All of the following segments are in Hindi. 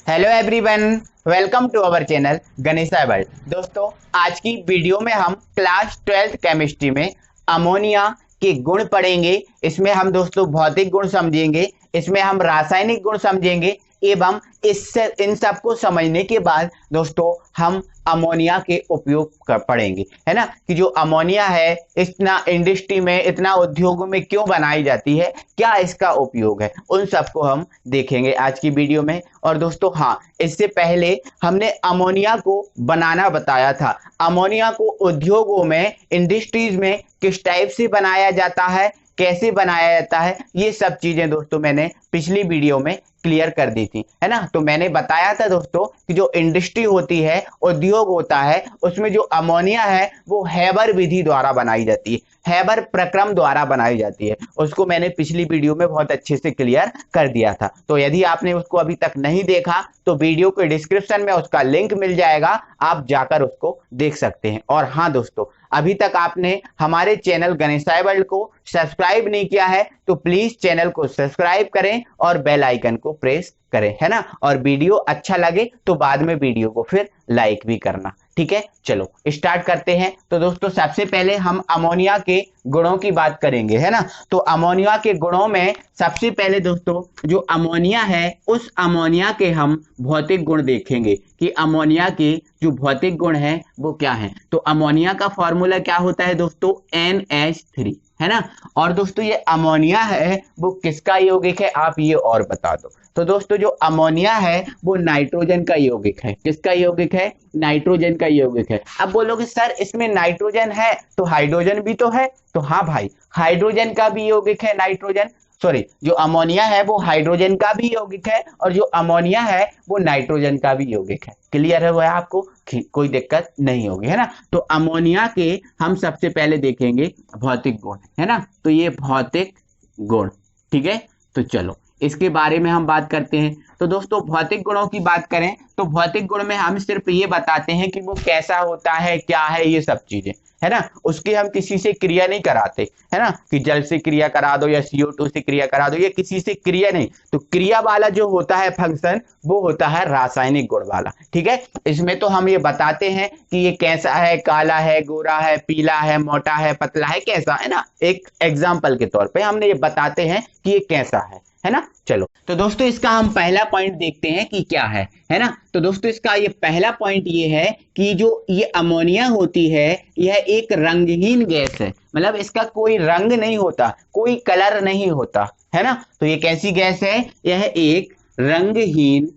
Hello everyone, welcome to our channel Ganesha World. दोस्तों, आज की वीडियो में हम क्लास 12th केमिस्ट्री में अमोनिया के गुण पढ़ेंगे। इसमें हम दोस्तों भौतिक गुण समझेंगे, इसमें हम रासायनिक गुण समझेंगे एवं इससे इन सब को समझने के बाद दोस्तों हम अमोनिया के उपयोग पढ़ेंगे, है ना, कि जो अमोनिया है इतना इंडस्ट्री में, इतना उद्योगों में क्यों बनाई जाती है, क्या इसका उपयोग है, उन सबको हम देखेंगे आज की वीडियो में। और दोस्तों हाँ, इससे पहले हमने अमोनिया को बनाना बताया था। अमोनिया को उद्योगों में, इंडस्ट्रीज में किस टाइप से बनाया जाता है, कैसे बनाया जाता है, ये सब चीजें दोस्तों मैंने पिछली वीडियो में क्लियर कर दी थी, है ना। तो मैंने बताया था दोस्तों कि जो इंडस्ट्री होती है, उद्योग होता है, उसमें जो अमोनिया है वो हैबर विधि द्वारा बनाई जाती है, हैबर प्रक्रम द्वारा बनाई जाती है। उसको मैंने पिछली वीडियो में बहुत अच्छे से क्लियर कर दिया था। तो यदि आपने उसको अभी तक नहीं देखा तो वीडियो के डिस्क्रिप्शन में उसका लिंक मिल जाएगा, आप जाकर उसको देख सकते हैं। और हाँ दोस्तों, अभी तक आपने हमारे चैनल गणेशा वर्ल्ड को सब्सक्राइब नहीं किया है तो प्लीज चैनल को सब्सक्राइब करें और बेल आइकन को प्रेस करें, है ना। और वीडियो अच्छा लगे तो बाद में वीडियो को फिर लाइक भी करना, ठीक है। चलो स्टार्ट करते हैं। तो दोस्तों सबसे पहले हम अमोनिया के गुणों की बात करेंगे, है ना। तो अमोनिया के गुणों में सबसे पहले दोस्तों जो अमोनिया है, उस अमोनिया के हम भौतिक गुण देखेंगे कि अमोनिया के जो भौतिक गुण है वो क्या है। तो अमोनिया का फॉर्मूला क्या होता है दोस्तों, NH3, है ना। और दोस्तों ये अमोनिया है वो किसका यौगिक है, आप ये और बता दो। तो दोस्तों जो अमोनिया है वो नाइट्रोजन का यौगिक है। किसका यौगिक है, नाइट्रोजन का यौगिक है। अब बोलोगे सर इसमें नाइट्रोजन है तो हाइड्रोजन भी तो है। तो हाँ भाई, हाइड्रोजन का भी यौगिक है नाइट्रोजन, सॉरी, जो अमोनिया है वो हाइड्रोजन का भी यौगिक है और जो अमोनिया है वो नाइट्रोजन का भी यौगिक है। क्लियर है वो है आपको, कोई दिक्कत नहीं होगी, है ना। तो अमोनिया के हम सबसे पहले देखेंगे भौतिक गुण, है ना। तो ये भौतिक गुण, ठीक है। तो चलो इसके बारे में हम बात करते हैं। तो दोस्तों भौतिक गुणों की बात करें तो भौतिक गुण में हम सिर्फ ये बताते हैं कि वो कैसा होता है, क्या है, ये सब चीजें, है ना। उसकी हम किसी से क्रिया नहीं कराते, है ना, कि जल से क्रिया करा दो या CO2 से क्रिया करा दो, ये किसी से क्रिया नहीं। तो क्रिया वाला जो होता है फंक्शन वो होता है रासायनिक गुण वाला, ठीक है। इसमें तो हम ये बताते हैं कि ये कैसा है, काला है, गोरा है, पीला है, मोटा है, पतला है, कैसा है ना। एक एग्जाम्पल के तौर पर हमने ये बताते हैं कि ये कैसा है ना। चलो तो दोस्तों इसका हम पहला पॉइंट देखते हैं कि क्या है ना। तो दोस्तों इसका ये पहला पॉइंट ये है कि जो ये अमोनिया होती है यह एक रंगहीन गैस है, मतलब इसका कोई रंग नहीं होता, कोई कलर नहीं होता, है ना। तो ये कैसी गैस है, यह एक रंगहीन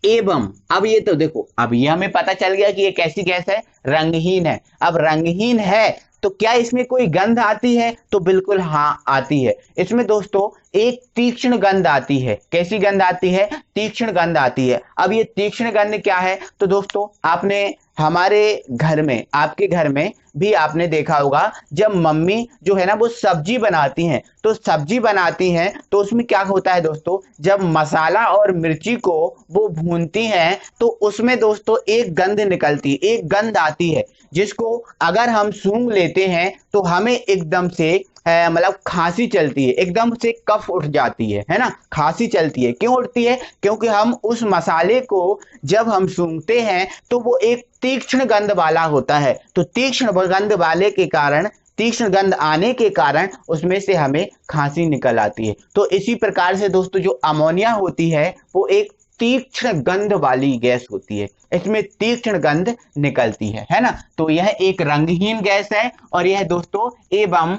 एवं, अब ये तो देखो, अब ये हमें पता चल गया कि ये कैसी गैस है, रंगहीन है। अब रंगहीन है तो क्या इसमें कोई गंध आती है, तो बिल्कुल हाँ आती है। इसमें दोस्तों एक तीक्ष्ण गंध आती है। कैसी गंध आती है, तीक्ष्ण गंध आती है। अब ये तीक्ष्ण गंध क्या है, तो दोस्तों आपने हमारे घर में, आपके घर में भी आपने देखा होगा, जब मम्मी जो है ना वो सब्जी बनाती हैं, तो सब्जी बनाती हैं तो उसमें क्या होता है दोस्तों, जब मसाला और मिर्ची को वो भूनती हैं तो उसमें दोस्तों एक गंध निकलती है, एक गंध आती है, जिसको अगर हम सूंघ लेते हैं तो हमें एकदम से मतलब खांसी चलती है, एकदम से कफ उठ जाती है ना, खांसी चलती है। क्यों उठती है, क्योंकि हम उस मसाले को जब हम सूंघते हैं तो वो एक तीक्ष्ण गंध वाला होता है। तो तीक्ष्ण गंध वाले के कारण, तीक्ष्ण गंध आने के कारण उसमें से हमें खांसी निकल आती है। तो इसी प्रकार से दोस्तों जो अमोनिया होती है वो एक तीक्ष्ण गंध वाली गैस होती है, इसमें तीक्ष्ण गंध निकलती है ना। तो यह एक रंगहीन गैस है और यह दोस्तों एवं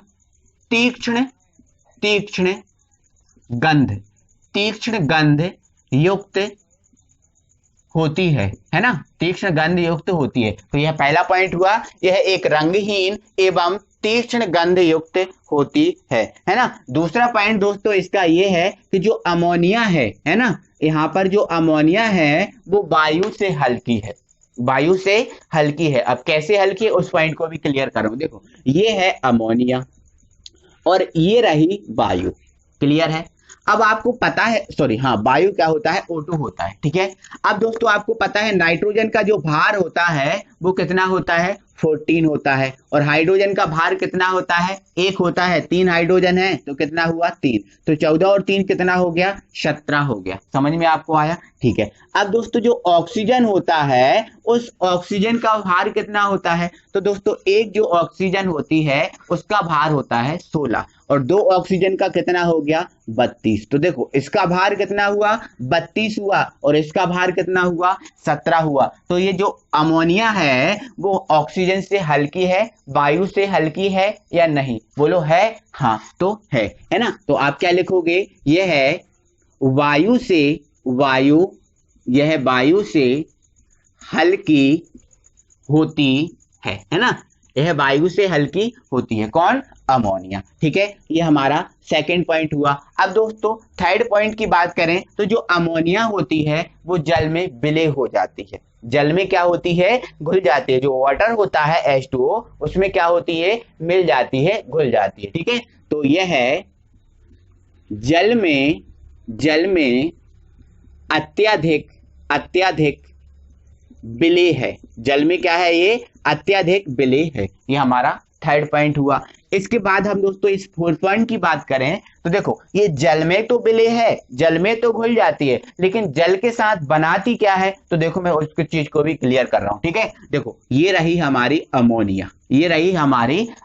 तीक्ष्ण गंध युक्त होती है ना, तीक्ष्ण गंध युक्त होती है। तो यह पहला पॉइंट हुआ, यह एक रंगहीन एवं तीक्ष्ण गंध युक्त होती है ना। दूसरा पॉइंट दोस्तों इसका यह है कि जो अमोनिया है ना, यहाँ पर जो अमोनिया है वो वायु से हल्की है, वायु से हल्की है। अब कैसे हल्की है उस पॉइंट को भी क्लियर करूं। देखो ये है अमोनिया और ये रही वायु, क्लियर है। अब आपको पता है, सॉरी हाँ, वायु क्या होता है, O2 होता है, ठीक है। अब दोस्तों आपको पता है नाइट्रोजन का जो भार होता है वो कितना होता है, 14 होता है। और हाइड्रोजन का भार कितना होता है? 1 होता है। 3 हाइड्रोजन है तो कितना हुआ? 3। तो 14 और 3 कितना हो गया? 17 हो गया। समझ में आपको आया? ठीक है। अब दोस्तों जो ऑक्सीजन होता है उस ऑक्सीजन का भार कितना होता है? तो दोस्तों एक जो ऑक्सीजन होती है उसका भार होता है 16 और 2 ऑक्सीजन का कितना हो गया? 32। तो देखो इसका भार कितना हुआ? 32 हुआ और इसका भार कितना हुआ? 17 हुआ। तो ये जो अमोनिया है वो ऑक्सीजन से हल्की है, वायु से हल्की है या नहीं? बोलो है? हाँ तो है ना। तो आप क्या लिखोगे? ये है वायु से, यह वायु से हल्की होती है ना। यह वायु से हल्की होती है। कौन? अमोनिया। ठीक है, ये हमारा सेकंड पॉइंट हुआ। अब दोस्तों थर्ड पॉइंट की बात करें तो जो अमोनिया होती है वो जल में विलय हो जाती है। जल में क्या होती है? घुल जाती है। जो वाटर होता है H2O उसमें क्या होती है? मिल जाती है, घुल जाती है। ठीक है, तो यह है जल में अत्यधिक विलय है। जल में क्या है? ये अत्यधिक विलय है। ये हमारा थर्ड पॉइंट हुआ। इसके बाद हम दोस्तों इस फोर्थ पॉइंट की बात करें तो देखो ये जल में तो विलय है, जल में तो घुल जाती है, लेकिन जल के साथ बनाती क्या है? तो देखो मैं उसकी चीज को भी क्लियर कर रहा हूं। ठीक है, देखो ये रही हमारी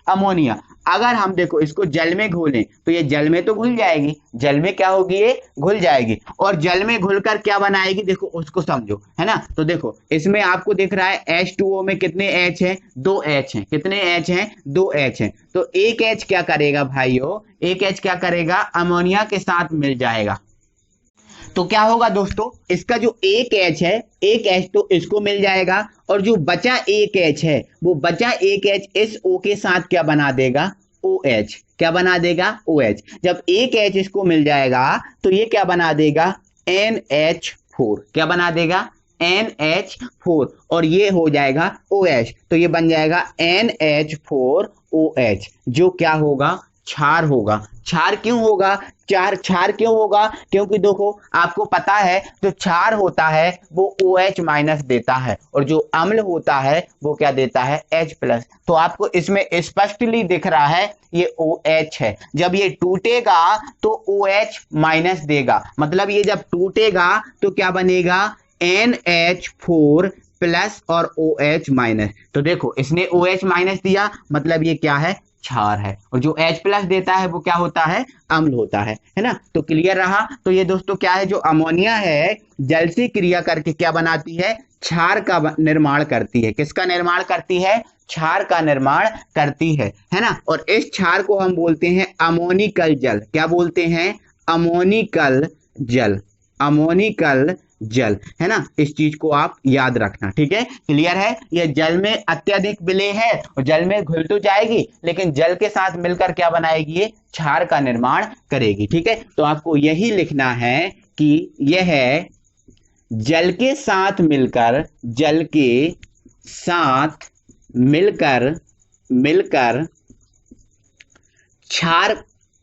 अमोनिया। अगर हम देखो इसको जल में घोलें तो ये जल में तो घुल जाएगी। जल में क्या होगी? ये घुल जाएगी और जल में घुलकर क्या बनाएगी? देखो उसको समझो, है ना। तो देखो इसमें आपको दिख रहा है H2O में कितने H हैं? 2 H हैं। कितने H हैं? 2 H हैं। तो एक H क्या करेगा भाइयों? एक H क्या करेगा? अमोनिया के साथ मिल जाएगा। तो क्या होगा दोस्तों? इसका जो एक H है, एक H तो इसको मिल जाएगा और जो बचा एक H है वो बचा एक H इस O के साथ क्या बना देगा? OH। क्या बना देगा? OH। जब एक H इसको मिल जाएगा तो ये क्या बना देगा? NH4। क्या बना देगा? NH4 और ये हो जाएगा OH। तो ये बन जाएगा NH4OH जो क्या होगा? क्षार होगा। क्षार क्यों होगा? क्षार क्यों होगा? क्योंकि देखो आपको पता है जो क्षार होता है वो OH माइनस देता है और जो अम्ल होता है वो क्या देता है? H plus. तो आपको इसमें स्पष्टली दिख रहा है ये OH है। जब ये टूटेगा तो OH माइनस देगा, मतलब ये जब टूटेगा तो क्या बनेगा? NH4 प्लस और OH माइनस। तो देखो इसने OH माइनस दिया, मतलब ये क्या है? क्षार है। और जो H प्लस देता है वो क्या होता है? अम्ल होता है ना। तो क्लियर रहा। तो ये दोस्तों क्या है? जो अमोनिया है जल से क्रिया करके क्या बनाती है? क्षार का निर्माण करती है। किसका निर्माण करती है? क्षार का निर्माण करती है ना। और इस क्षार को हम बोलते हैं अमोनिकल जल। क्या बोलते हैं? अमोनिकल जल, है ना। इस चीज को आप याद रखना। ठीक है, क्लियर है। ये जल में अत्यधिक विलय है और जल में घुल तो जाएगी लेकिन जल के साथ मिलकर क्या बनाएगी? ये क्षार का निर्माण करेगी। ठीक है, तो आपको यही लिखना है कि यह है जल के साथ मिलकर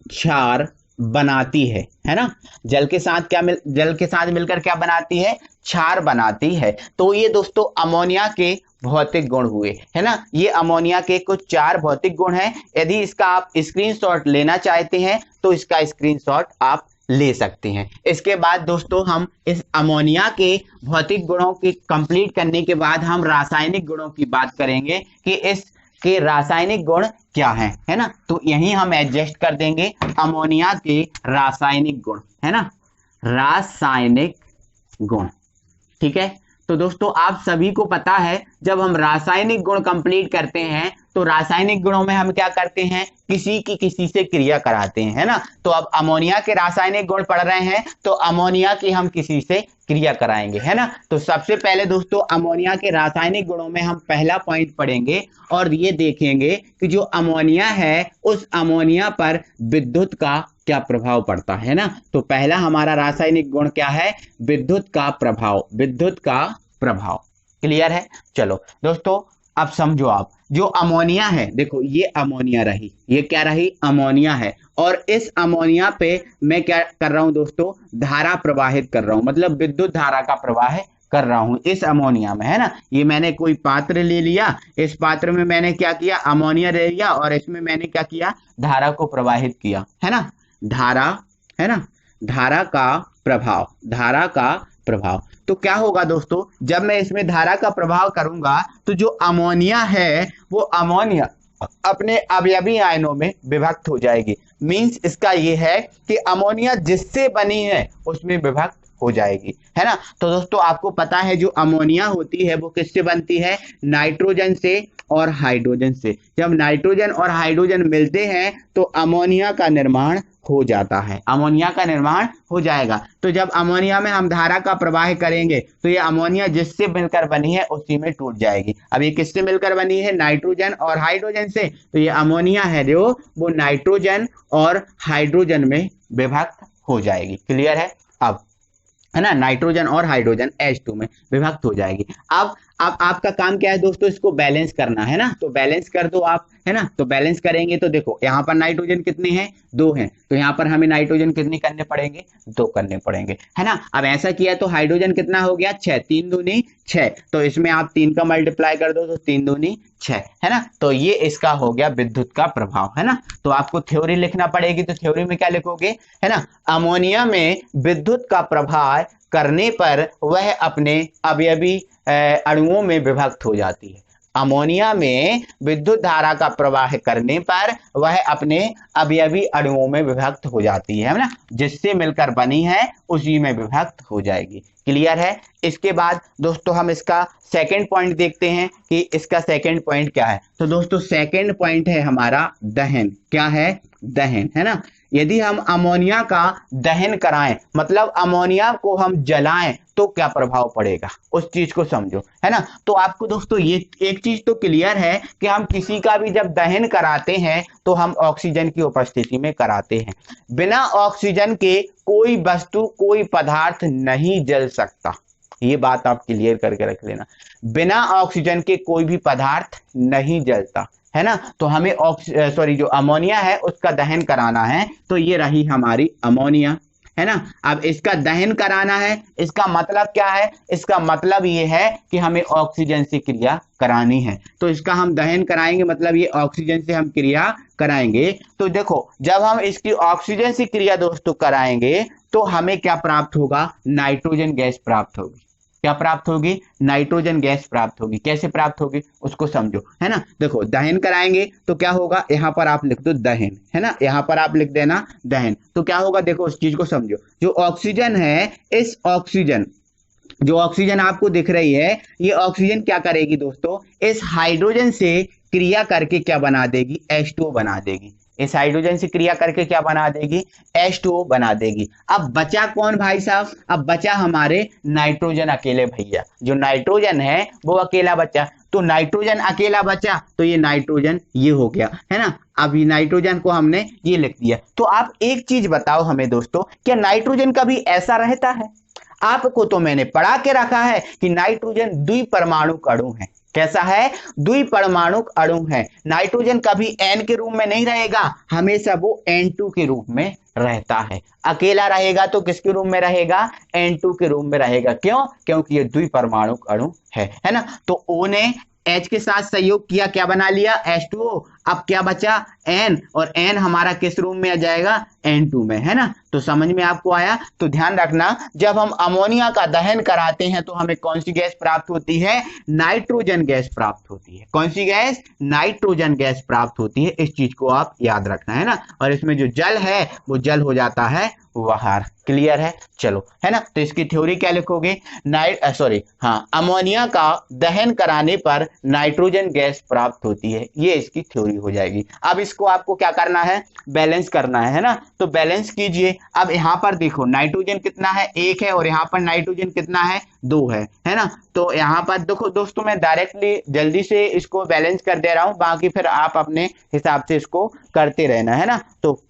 क्षार बनाती है ना। जल के साथ मिलकर क्या बनाती है? क्षार बनाती है। तो ये दोस्तों अमोनिया के भौतिक गुण हुए, है ना। ये अमोनिया के कुछ 4 भौतिक गुण हैं। यदि इसका आप स्क्रीनशॉट लेना चाहते हैं तो इसका स्क्रीनशॉट आप ले सकते हैं। इसके बाद दोस्तों हम इस अमोनिया के भौतिक गुणों की कंप्लीट करने के बाद हम रासायनिक गुणों की बात करेंगे कि इसके रासायनिक गुण क्या है ना। तो यहीं हम एडजस्ट कर देंगे अमोनिया के रासायनिक गुण, है ना। रासायनिक गुण, ठीक है। तो दोस्तों आप सभी को पता है जब हम रासायनिक गुण कंप्लीट करते हैं तो रासायनिक गुणों में हम क्या करते हैं? किसी से क्रिया कराते हैं, है ना। तो अब अमोनिया के रासायनिक गुण पढ़ रहे हैं तो अमोनिया की हम किसी से क्रिया कराएंगे, है ना। तो सबसे पहले दोस्तों अमोनिया के रासायनिक गुणों में हम पहला पॉइंट पढ़ेंगे और ये देखेंगे कि जो अमोनिया है उस अमोनिया पर विद्युत का क्या प्रभाव पड़ता है ना। तो पहला हमारा रासायनिक गुण क्या है? विद्युत का प्रभाव। क्लियर है। चलो दोस्तों अब समझो, आप जो अमोनिया है, देखो ये अमोनिया रही, ये क्या रही? अमोनिया है। और इस अमोनिया पे मैं क्या कर रहा हूं दोस्तों? धारा प्रवाहित कर रहा हूं, मतलब विद्युत धारा का प्रवाह कर रहा हूं इस अमोनिया में, है ना। ये मैंने कोई पात्र ले लिया, इस पात्र में मैंने क्या किया, अमोनिया ले लिया और इसमें मैंने क्या किया, धारा को प्रवाहित किया, है ना। धारा, है ना, धारा का प्रभाव, धारा का प्रभाव। तो क्या होगा दोस्तों, जब मैं इसमें धारा का प्रभाव करूंगा तो जो अमोनिया है वो अमोनिया अपने अवयवी आयनों में विभक्त हो जाएगी। मींस इसका ये है कि अमोनिया जिससे बनी है उसमें विभक्त हो जाएगी, है ना। तो दोस्तों आपको पता है जो अमोनिया होती है वो किससे बनती है, नाइट्रोजन से और हाइड्रोजन से। जब नाइट्रोजन और हाइड्रोजन मिलते हैं तो अमोनिया का निर्माण हो जाता है, अमोनिया का निर्माण हो जाएगा। तो जब अमोनिया में हम धारा का प्रवाह करेंगे तो ये अमोनिया जिससे मिलकर बनी है उसी में टूट जाएगी। अब ये किससे मिलकर बनी है, नाइट्रोजन और हाइड्रोजन से। तो ये अमोनिया है जो वो नाइट्रोजन और हाइड्रोजन में विभक्त हो जाएगी। क्लियर है, अब है ना, नाइट्रोजन और हाइड्रोजन H2 में विभक्त हो जाएगी। अब आपका काम क्या है दोस्तों, इसको बैलेंस करना है ना। तो बैलेंस कर दो आप, है ना। तो बैलेंस करेंगे तो देखो यहाँ पर नाइट्रोजन कितने हैं, 2 हैं, तो यहाँ पर हमें नाइट्रोजन कितने करने पड़ेंगे, 2 करने पड़ेंगे, है ना। अब ऐसा किया तो हाइड्रोजन कितना हो गया, 6, 3 दूनी 6, तो इसमें आप 3 का मल्टीप्लाई कर दो तो 3 दूनी 6, है ना। तो ये इसका हो गया विद्युत का प्रभाव, है ना। तो आपको थ्योरी लिखना पड़ेगी, तो थ्योरी में क्या लिखोगे, है ना, अमोनिया में विद्युत का प्रभाव करने पर वह अपने अवयवी अणुओं में विभक्त हो जाती है। अमोनिया में विद्युत धारा का प्रवाह करने पर वह अपने अवयवी अणुओं में विभक्त हो जाती है ना, जिससे मिलकर बनी है उसी में विभक्त हो जाएगी। क्लियर है। इसके बाद दोस्तों हम इसका सेकंड पॉइंट देखते हैं कि इसका सेकंड पॉइंट क्या है। तो दोस्तों सेकंड पॉइंट है हमारा दहन। क्या है, दहन, है ना। यदि हम अमोनिया का दहन कराएं, मतलब अमोनिया को हम जलाएं, तो क्या प्रभाव पड़ेगा उस चीज को समझो, है ना। तो आपको दोस्तों ये एक चीज तो क्लियर है कि हम किसी का भी जब दहन कराते हैं तो हम ऑक्सीजन की उपस्थिति में कराते हैं। बिना ऑक्सीजन के कोई वस्तु, कोई पदार्थ नहीं जल सकता। ये बात आप क्लियर करके रख लेना, बिना ऑक्सीजन के कोई भी पदार्थ नहीं जलता, है ना। तो हमें जो अमोनिया है उसका दहन कराना है। तो ये रही हमारी अमोनिया, है ना। अब इसका दहन कराना है, इसका मतलब क्या है, इसका मतलब ये है कि हमें ऑक्सीजन से क्रिया करानी है। तो इसका हम दहन कराएंगे, मतलब ये ऑक्सीजन से हम क्रिया कराएंगे। तो देखो जब हम इसकी ऑक्सीजन से क्रिया दोस्तों कराएंगे तो हमें क्या प्राप्त होगा, नाइट्रोजन गैस प्राप्त होगी। क्या प्राप्त होगी, नाइट्रोजन गैस प्राप्त होगी। कैसे प्राप्त होगी उसको समझो, है ना। देखो दहन कराएंगे तो क्या होगा, यहाँ पर आप लिख दो दहन, है ना, यहाँ पर आप लिख देना दहन। तो क्या होगा, देखो उस चीज को समझो। जो ऑक्सीजन है, इस ऑक्सीजन, जो ऑक्सीजन आपको दिख रही है, ये ऑक्सीजन क्या करेगी दोस्तों, इस हाइड्रोजन से क्रिया करके क्या बना देगी, H2O बना देगी। इस हाइड्रोजन से क्रिया करके क्या बना देगी, H2O बना देगी। अब बचा कौन भाई साहब, अब बचा हमारे नाइट्रोजन अकेले भैया। जो नाइट्रोजन है वो अकेला बचा। तो नाइट्रोजन अकेला बचा तो ये नाइट्रोजन ये हो गया, है ना। अब ये नाइट्रोजन को हमने ये लिख दिया। तो आप एक चीज बताओ हमें दोस्तों, क्या नाइट्रोजन कभी ऐसा रहता है? आपको तो मैंने पढ़ा के रखा है कि नाइट्रोजन द्विपरमाणुक अणु है। कैसा है, द्विपरमाणुक अणु है। नाइट्रोजन कभी N के रूप में नहीं रहेगा, हमेशा वो N2 के रूप में रहता है। अकेला रहेगा तो किसके रूप में रहेगा, N2 के रूप में रहेगा। क्यों, क्योंकि ये द्विपरमाणुक अणु है ना। तो O ने H के साथ सहयोग किया, क्या बना लिया, H2O। अब क्या बचा, N, और N हमारा किस रूप में आ जाएगा, N2 में, है ना। तो समझ में आपको आया। तो ध्यान रखना, जब हम अमोनिया का दहन कराते हैं तो हमें कौन सी गैस प्राप्त होती है, नाइट्रोजन गैस प्राप्त होती है। कौन सी गैस, नाइट्रोजन गैस प्राप्त होती है। इस चीज को आप याद रखना, है ना। और इसमें जो जल है वो जल हो जाता है बाहर। क्लियर है, चलो, है ना। तो इसकी थ्योरी क्या लिखोगे, अमोनिया का दहन कराने पर नाइट्रोजन गैस प्राप्त होती है। ये इसकी थ्योरी हो जाएगी। अब इसको आपको क्या करना है, बैलेंस करना है ना। तो बैलेंस कीजिए। अब यहाँ पर देखो नाइट्रोजन कितना है, 1 है, और यहाँ पर नाइट्रोजन कितना है, 2 है ना। तो यहाँ पर देखो दोस्तों, मैं डायरेक्टली जल्दी से इसको बैलेंस कर दे रहा हूँ, बाकी फिर आप अपने हिसाब से इसको करते रहना, है ना। तो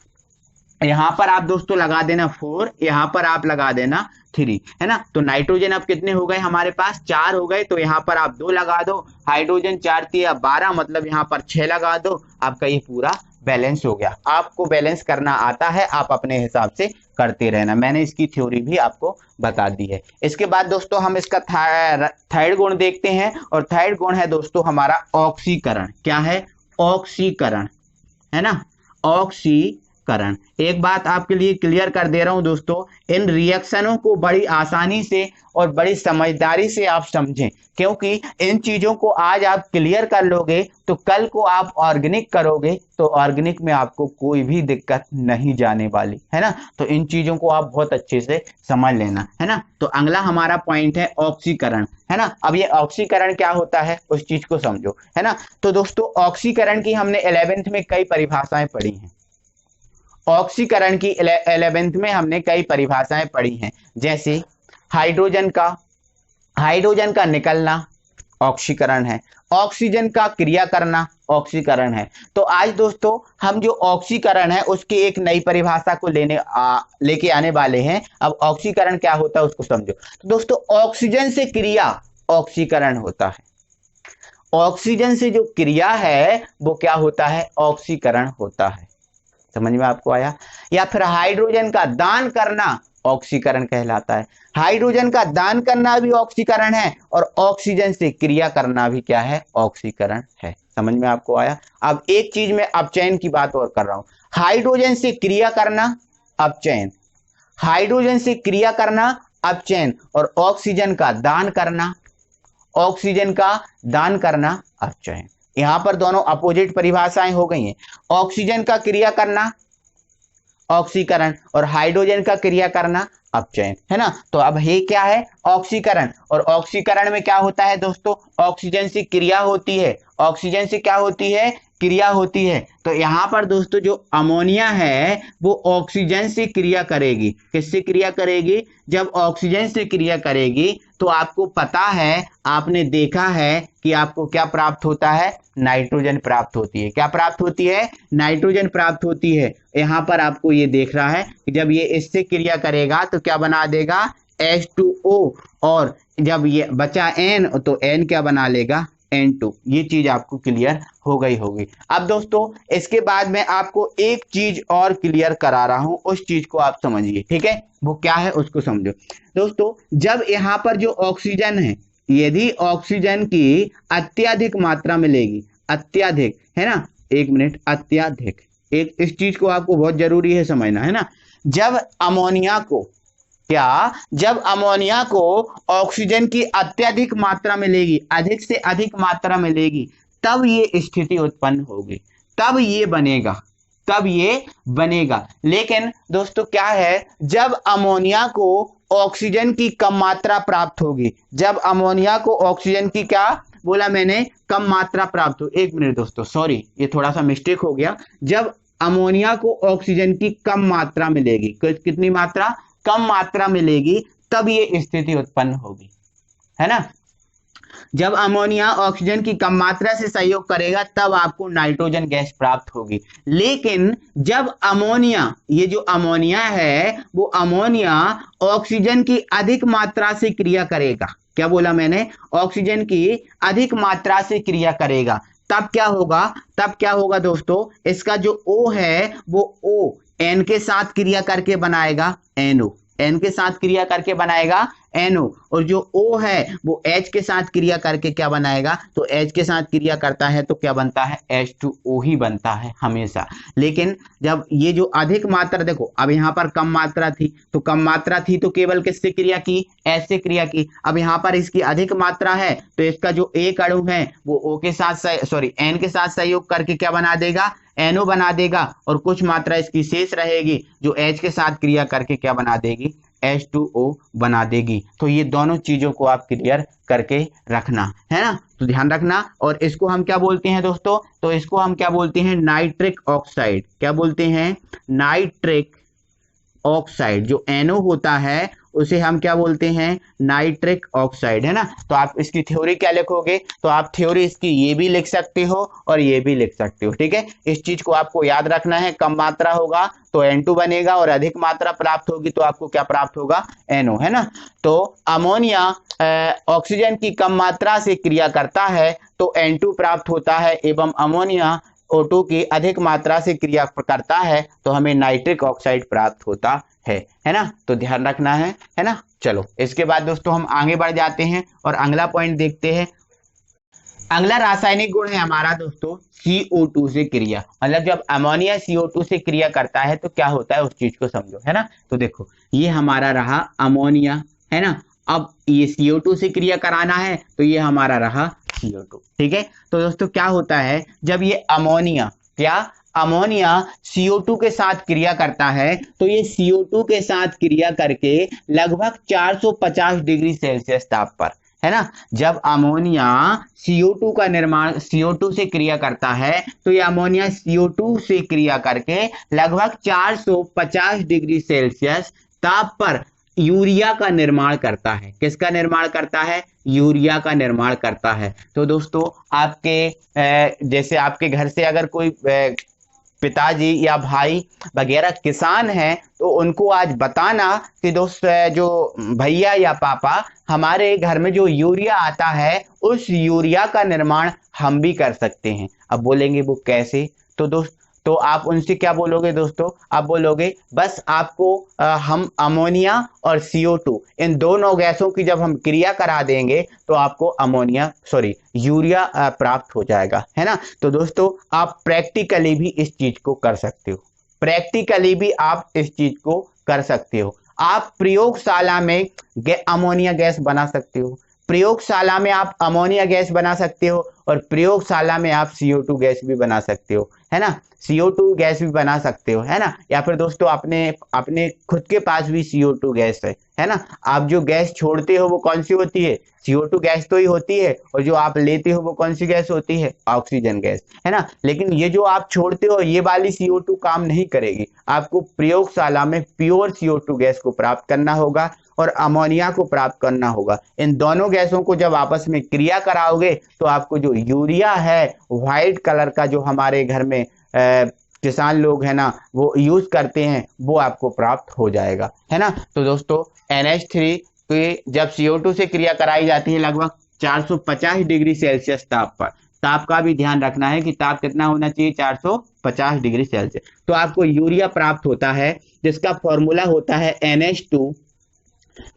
यहाँ पर आप दोस्तों लगा देना 4, यहाँ पर आप लगा देना 3, है ना। तो नाइट्रोजन अब कितने हो गए हमारे पास, 4 हो गए। तो यहाँ पर आप 2 लगा दो, हाइड्रोजन 4 3 12, मतलब यहाँ पर 6 लगा दो। आपका ये पूरा बैलेंस हो गया। आपको बैलेंस करना आता है, आप अपने हिसाब से करते रहना। मैंने इसकी थ्योरी भी आपको बता दी है। इसके बाद दोस्तों हम इसका थर्ड गुण देखते हैं, और थर्ड गुण है दोस्तों हमारा ऑक्सीकरण। क्या है? ऑक्सीकरण, है ना, ऑक्सीकरण। एक बात आपके लिए क्लियर कर दे रहा हूं दोस्तों, इन रिएक्शनों को बड़ी आसानी से और बड़ी समझदारी से आप समझें, क्योंकि इन चीजों को आज आप क्लियर कर लोगे तो कल को आप ऑर्गेनिक करोगे तो ऑर्गेनिक में आपको कोई भी दिक्कत नहीं जाने वाली, है ना। तो इन चीजों को आप बहुत अच्छे से समझ लेना, है ना। तो अगला हमारा पॉइंट है ऑक्सीकरण, है ना। अब ये ऑक्सीकरण क्या होता है उस चीज को समझो, है ना। तो दोस्तों ऑक्सीकरण की हमने 11th में कई परिभाषाएं पढ़ी हैं। ऑक्सीकरण की 11th में हमने कई परिभाषाएं पढ़ी हैं, जैसे हाइड्रोजन का निकलना ऑक्सीकरण है, ऑक्सीजन का क्रिया करना ऑक्सीकरण है। तो आज दोस्तों हम जो ऑक्सीकरण है उसकी एक नई परिभाषा को लेके आने वाले हैं। अब ऑक्सीकरण क्या होता है उसको समझो। तो दोस्तों ऑक्सीजन से क्रिया ऑक्सीकरण होता है, ऑक्सीजन से जो क्रिया है वो क्या होता है? ऑक्सीकरण होता है। समझ में आपको आया? या फिर हाइड्रोजन का दान करना ऑक्सीकरण कहलाता है। हाइड्रोजन का दान करना भी ऑक्सीकरण है, और ऑक्सीजन से क्रिया करना भी क्या है? ऑक्सीकरण है। समझ में आपको आया? अब एक चीज में अपचयन की बात और कर रहा हूं। हाइड्रोजन से क्रिया करना अपचयन, हाइड्रोजन से क्रिया करना अपचयन, और ऑक्सीजन का दान करना, ऑक्सीजन का दान करना अपचयन। यहां पर दोनों अपोजिट परिभाषाएं हो गई हैं। ऑक्सीजन का क्रिया करना ऑक्सीकरण, और हाइड्रोजन का क्रिया करना अपचयन, है ना। तो अब ये क्या है? ऑक्सीकरण। और ऑक्सीकरण में क्या होता है दोस्तों? ऑक्सीजन से क्रिया होती है, ऑक्सीजन से क्या होती है? क्रिया होती है। तो यहाँ पर दोस्तों जो अमोनिया है वो ऑक्सीजन से क्रिया करेगी। किससे क्रिया करेगी? जब ऑक्सीजन से क्रिया करेगी तो आपको पता है, आपने देखा है कि आपको क्या प्राप्त होता है? नाइट्रोजन प्राप्त होती है। क्या प्राप्त होती है? नाइट्रोजन प्राप्त होती है। यहाँ पर आपको ये देख रहा है कि जब ये इससे क्रिया करेगा तो क्या बना देगा? H2O, और जब ये बचा N तो N क्या बना लेगा? N2। ये चीज आपको क्लियर हो गई होगी। अब दोस्तों इसके बाद मैं आपको एक चीज और क्लियर करा रहा हूं, उस चीज को आप समझिए, ठीक है। वो क्या है उसको समझो दोस्तों। जब यहाँ पर जो ऑक्सीजन है, यदि ऑक्सीजन की अत्यधिक मात्रा मिलेगी, अत्यधिक, है ना, एक मिनट, अत्यधिक, एक इस चीज को आपको बहुत जरूरी है समझना, है ना। जब अमोनिया को जब अमोनिया को ऑक्सीजन की अत्यधिक मात्रा मिलेगी, अधिक से अधिक मात्रा मिलेगी, तब ये स्थिति उत्पन्न होगी, तब ये बनेगा। लेकिन दोस्तों क्या है? जब अमोनिया को ऑक्सीजन की कम मात्रा प्राप्त होगी, जब अमोनिया को ऑक्सीजन की क्या बोला मैंने? कम मात्रा प्राप्त हो। एक मिनट दोस्तों, सॉरी, ये थोड़ा सा मिस्टेक हो गया। जब अमोनिया को ऑक्सीजन की कम मात्रा मिलेगी, कितनी मात्रा? कम मात्रा मिलेगी, तब ये स्थिति उत्पन्न होगी, है ना। जब अमोनिया ऑक्सीजन की कम मात्रा से सहयोग करेगा तब आपको नाइट्रोजन गैस प्राप्त होगी। लेकिन जब अमोनिया, ये जो अमोनिया है वो अमोनिया ऑक्सीजन की अधिक मात्रा से क्रिया करेगा, क्या बोला मैंने? ऑक्सीजन की अधिक मात्रा से क्रिया करेगा, तब क्या होगा दोस्तों? इसका जो O है वो O N के साथ क्रिया करके बनाएगा NO, N के साथ क्रिया करके बनाएगा NO, और जो O है वो H के साथ क्रिया करके क्या बनाएगा? तो H के साथ क्रिया करता है तो क्या बनता है? H2O ही बनता है हमेशा। लेकिन जब ये जो अधिक मात्रा, देखो अब यहाँ पर कम मात्रा थी, तो कम मात्रा थी तो केवल किससे क्रिया की? H से क्रिया की। अब यहाँ पर इसकी अधिक मात्रा है तो इसका जो एक अणु है वो O के साथ N के साथ सहयोग करके क्या बना देगा? NO बना देगा, और कुछ मात्रा इसकी शेष रहेगी जो H के साथ क्रिया करके क्या बना देगी? H2O बना देगी। तो ये दोनों चीजों को आप क्लियर करके रखना, है ना। तो ध्यान रखना। और इसको हम क्या बोलते हैं दोस्तों? तो इसको हम क्या बोलते हैं? Nitric oxide. क्या बोलते हैं? Nitric oxide. जो NO होता है उसे हम क्या बोलते हैं? नाइट्रिक ऑक्साइड, है ना। तो आप इसकी थ्योरी क्या लिखोगे? तो आप थ्योरी इसकी ये भी लिख सकते हो और ये भी लिख सकते हो, ठीक है। इस चीज को आपको याद रखना है। कम मात्रा होगा तो N2 बनेगा, और अधिक मात्रा प्राप्त होगी तो आपको क्या प्राप्त होगा? NO, है ना। तो अमोनिया ऑक्सीजन की कम मात्रा से क्रिया करता है तो N2 प्राप्त होता है, एवं अमोनिया CO2 की अधिक मात्रा से क्रिया करता है तो हमें नाइट्रिक ऑक्साइड प्राप्त होता है ना। तो ध्यान रखना है ना। चलो इसके बाद दोस्तों हम आगे बढ़ जाते हैं और अगला पॉइंट देखते हैं। अगला रासायनिक गुण है हमारा दोस्तों CO2 से क्रिया। मतलब जब अमोनिया CO2 से क्रिया करता है तो क्या होता है उस चीज को समझो, है ना। तो देखो ये हमारा रहा अमोनिया, है ना। अब ये CO2 से क्रिया कराना है तो ये हमारा रहा CO2, ठीक है। तो दोस्तों क्या होता है जब ये अमोनिया CO2 के साथ क्रिया करता है तो ये CO2 के साथ क्रिया करके लगभग 450 डिग्री सेल्सियस ताप पर, है ना। जब अमोनिया CO2 का निर्माण CO2 से क्रिया करता है तो ये अमोनिया CO2 से क्रिया करके लगभग 450 डिग्री सेल्सियस ताप पर यूरिया का निर्माण करता है। किसका निर्माण करता है? यूरिया का निर्माण करता है। तो दोस्तों आपके जैसे आपके घर से अगर कोई पिताजी या भाई वगैरह किसान हैं तो उनको आज बताना कि दोस्त जो भैया या पापा हमारे घर में जो यूरिया आता है उस यूरिया का निर्माण हम भी कर सकते हैं। अब बोलेंगे वो कैसे? तो आप उनसे क्या बोलोगे दोस्तों? आप बोलोगे बस आपको हम अमोनिया और CO2 इन दोनों गैसों की जब हम क्रिया करा देंगे तो आपको यूरिया प्राप्त हो जाएगा, है ना। तो दोस्तों आप प्रैक्टिकली भी इस चीज को कर सकते हो। आप प्रयोगशाला में अमोनिया गैस बना सकते हो। प्रयोगशाला में आप अमोनिया गैस बना सकते हो और प्रयोगशाला में आप CO2 गैस भी बना सकते हो, है ना। CO2 गैस भी बना सकते हो, है ना। या फिर दोस्तों अपने खुद के पास भी CO2 गैस है ना। आप जो गैस छोड़ते हो वो कौन सी होती है? CO2 गैस तो ही होती है। और जो आप लेते हो वो कौन सी गैस होती है? ऑक्सीजन गैस, है ना। लेकिन ये जो आप छोड़ते हो ये वाली CO2 काम नहीं करेगी। आपको प्रयोगशाला में प्योर CO2 गैस को प्राप्त करना होगा और अमोनिया को प्राप्त करना होगा। इन दोनों गैसों को जब आपस में क्रिया कराओगे तो आपको जो यूरिया है व्हाइट कलर का, जो हमारे घर में किसान लोग है ना वो यूज करते हैं, वो आपको प्राप्त हो जाएगा, है ना। तो दोस्तों NH3 की जब CO2 से क्रिया कराई जाती है लगभग 450 डिग्री सेल्सियस ताप पर। ताप का भी ध्यान रखना है कि ताप कितना होना चाहिए? 450 डिग्री सेल्सियस। तो आपको यूरिया प्राप्त होता है जिसका फॉर्मूला होता है NH2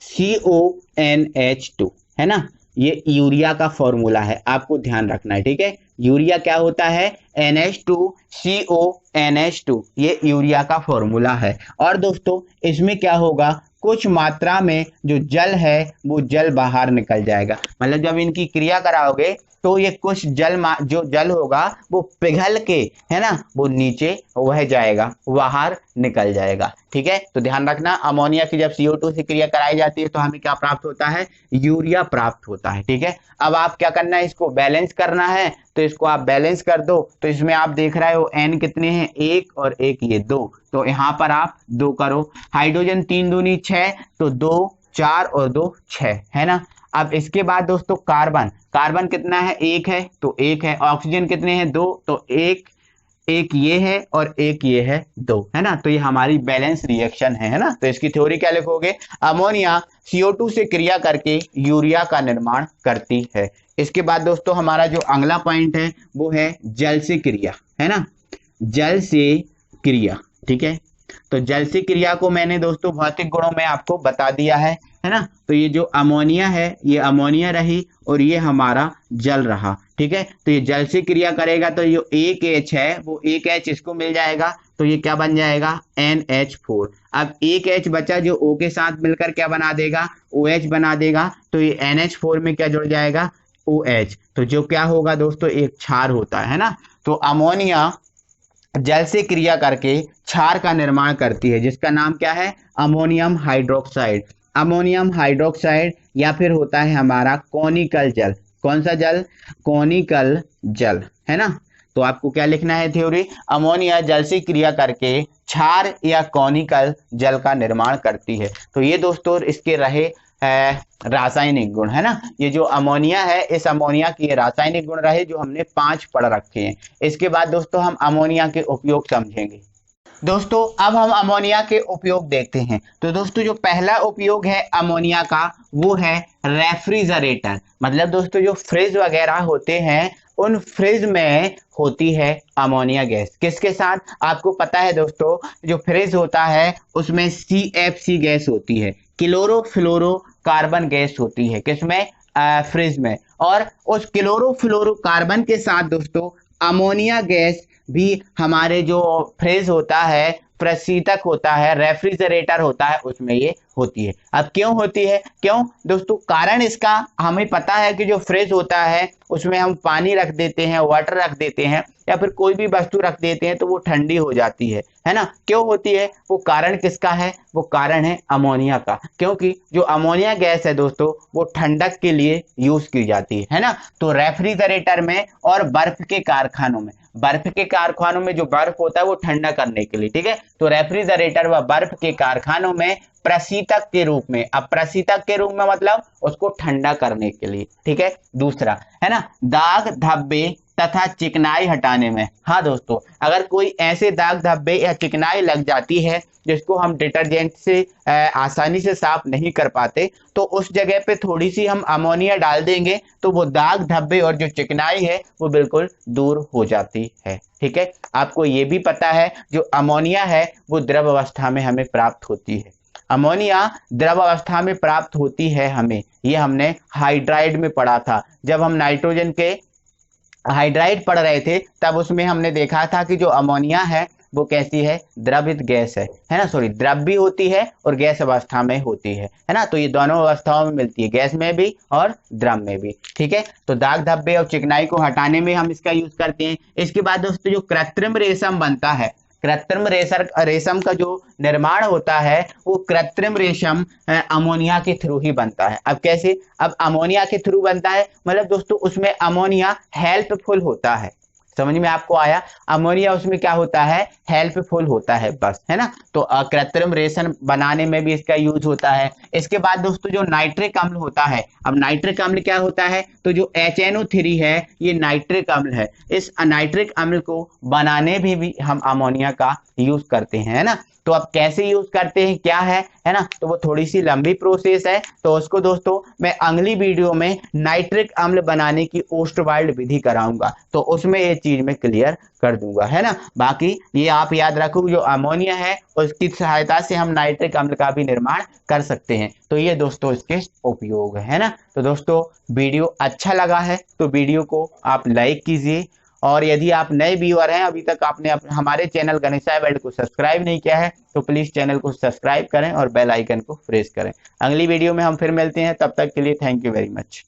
CONH2, है ना। ये यूरिया का फॉर्मूला है, आपको ध्यान रखना है, ठीक है। यूरिया क्या होता है? NH2 CONH2, ये यूरिया का फॉर्मूला है। और दोस्तों इसमें क्या होगा, कुछ मात्रा में जो जल है वो जल बाहर निकल जाएगा। मतलब जब इनकी क्रिया कराओगे तो ये कुछ जो जल होगा वो पिघल के, है ना, वो नीचे वह जाएगा, बाहर निकल जाएगा, ठीक है। तो ध्यान रखना अमोनिया की जब CO2 से क्रिया कराई जाती है तो हमें क्या प्राप्त होता है? यूरिया प्राप्त होता है, ठीक है। अब आप क्या करना है? इसको बैलेंस करना है। तो इसको आप बैलेंस कर दो। तो इसमें आप देख रहे हो N कितने हैं? 1 और 1 ये 2। तो यहाँ पर आप 2 करो। हाइड्रोजन 3 दूनी 6, तो 2 4 और 2 6, है ना। अब इसके बाद दोस्तों कार्बन कितना है? 1 है, तो 1 है। ऑक्सीजन कितने हैं? 2, तो 1 ये है और 1 ये है, 2, है ना। तो ये हमारी बैलेंस रिएक्शन है ना। तो इसकी थ्योरी क्या लिखोगे? अमोनिया CO2 से क्रिया करके यूरिया का निर्माण करती है। इसके बाद दोस्तों हमारा जो अगला पॉइंट है वो है जल से क्रिया, है ना। जल से क्रिया, ठीक है। तो जल से क्रिया को मैंने दोस्तों भौतिक गुणों में आपको बता दिया है ना। तो ये जो अमोनिया है ये अमोनिया रही और ये हमारा जल रहा, ठीक है। तो ये जल से क्रिया करेगा तो ये 1H है, वो 1H इसको मिल जाएगा, तो ये क्या बन जाएगा? NH4। अब 1H बचा जो O के साथ मिलकर क्या बना देगा? OH बना देगा। तो ये NH4 में क्या जुड़ जाएगा? OH। तो जो क्या होगा दोस्तों? एक क्षार होता है ना। तो अमोनिया जल से क्रिया करके क्षार का निर्माण करती है जिसका नाम क्या है? Ammonium hydroxide. अमोनियम हाइड्रोक्साइड या फिर होता है हमारा कोनिकल जल। कौन सा जल? कोनिकल जल, है ना। तो आपको क्या लिखना है थ्योरी? अमोनिया जल से क्रिया करके क्षार या कोनिकल जल का निर्माण करती है। तो ये दोस्तों इसके रहे रासायनिक गुण, है ना। ये जो अमोनिया है इस अमोनिया की रासायनिक गुण रहे जो हमने 5 पढ़ रखे हैं। इसके बाद दोस्तों हम अमोनिया के उपयोग समझेंगे। दोस्तों अब हम अमोनिया के उपयोग देखते हैं। तो दोस्तों जो पहला उपयोग है अमोनिया का वो है रेफ्रिजरेटर। मतलब दोस्तों जो फ्रिज वगैरह होते हैं उन फ्रिज में होती है अमोनिया गैस। किसके साथ? आपको पता है दोस्तों, जो फ्रिज होता है उसमें CFC गैस होती है, क्लोरोफ्लोरोकार्बन गैस होती है। किसमें? फ्रिज में। और उस क्लोरोफ्लोरोकार्बन के साथ दोस्तों अमोनिया गैस भी हमारे जो फ्रिज होता है, प्रशीतक होता है, रेफ्रिजरेटर होता है, उसमें ये होती है। अब क्यों होती है? क्यों दोस्तों? कारण इसका हमें पता है कि जो फ्रिज होता है उसमें हम पानी रख देते हैं, वाटर रख देते हैं या फिर कोई भी वस्तु रख देते हैं तो वो ठंडी हो जाती है ना। क्यों होती है? वो कारण किसका है? वो कारण है अमोनिया का, क्योंकि जो अमोनिया गैस है दोस्तों वो ठंडक के लिए यूज की जाती है ना। तो रेफ्रिजरेटर में और बर्फ के कारखानों में जो बर्फ होता है वो ठंडा करने के लिए, ठीक है। तो रेफ्रिजरेटर व बर्फ के कारखानों में प्रशीतक के रूप में, अब प्रशीतक के रूप में मतलब उसको ठंडा करने के लिए, ठीक है। दूसरा है ना, दाग धब्बे तथा चिकनाई हटाने में। हाँ दोस्तों, अगर कोई ऐसे दाग धब्बे या चिकनाई लग जाती है जिसको हम डिटर्जेंट से आसानी से साफ नहीं कर पाते, तो उस जगह पे थोड़ी सी हम अमोनिया डाल देंगे तो वो दाग धब्बे और जो चिकनाई है वो बिल्कुल दूर हो जाती है, ठीक है। आपको ये भी पता है जो अमोनिया है वो द्रव अवस्था में हमें प्राप्त होती है। अमोनिया द्रव अवस्था में प्राप्त होती है हमें, ये हमने हाइड्राइड में पढ़ा था। जब हम नाइट्रोजन के हाइड्राइड पढ़ रहे थे तब उसमें हमने देखा था कि जो अमोनिया है वो कैसी है? द्रवित गैस है ना, सॉरी, द्रव भी होती है और गैस अवस्था में होती है ना। तो ये दोनों अवस्थाओं में मिलती है, गैस में भी और द्रव में भी, ठीक है। तो दाग धब्बे और चिकनाई को हटाने में हम इसका यूज करते हैं। इसके बाद दोस्तों जो कृत्रिम रेशम बनता है, कृत्रिम रेशम का जो निर्माण होता है वो कृत्रिम रेशम अमोनिया के थ्रू ही बनता है। अब कैसे? अब अमोनिया के थ्रू बनता है मतलब दोस्तों उसमें अमोनिया हेल्पफुल होता है। समझ में आपको आया? अमोनिया उसमें क्या होता है? हेल्पफुल होता है, बस, है ना। तो कृत्रिम रेशम बनाने में भी इसका यूज होता है। इसके बाद दोस्तों जो नाइट्रिक अम्ल होता है, अब नाइट्रिक अम्ल क्या होता है? तो जो HNO3 है ये नाइट्रिक अम्ल है। इस नाइट्रिक अम्ल को बनाने में भी हम अमोनिया का यूज करते हैं, है ना। तो अब कैसे यूज करते हैं, क्या है ना, तो वो थोड़ी सी लंबी प्रोसेस है, तो उसको दोस्तों मैं अगली वीडियो में नाइट्रिक अम्ल बनाने की ओस्टवाल्ड विधि कराऊंगा, तो उसमें ये चीज मैं क्लियर कर दूंगा, है ना। बाकी ये आप याद रखो, जो अमोनिया है उसकी सहायता से हम नाइट्रिक अम्ल का भी निर्माण कर सकते हैं। तो ये दोस्तों इसके उपयोग है ना। तो दोस्तों वीडियो अच्छा लगा है तो वीडियो को आप लाइक कीजिए, और यदि आप नए व्यूअर हैं, अभी तक आपने हमारे चैनल गणेशाय वर्ल्ड को सब्सक्राइब नहीं किया है, तो प्लीज चैनल को सब्सक्राइब करें और बेल आइकन को प्रेस करें। अगली वीडियो में हम फिर मिलते हैं, तब तक के लिए थैंक यू वेरी मच।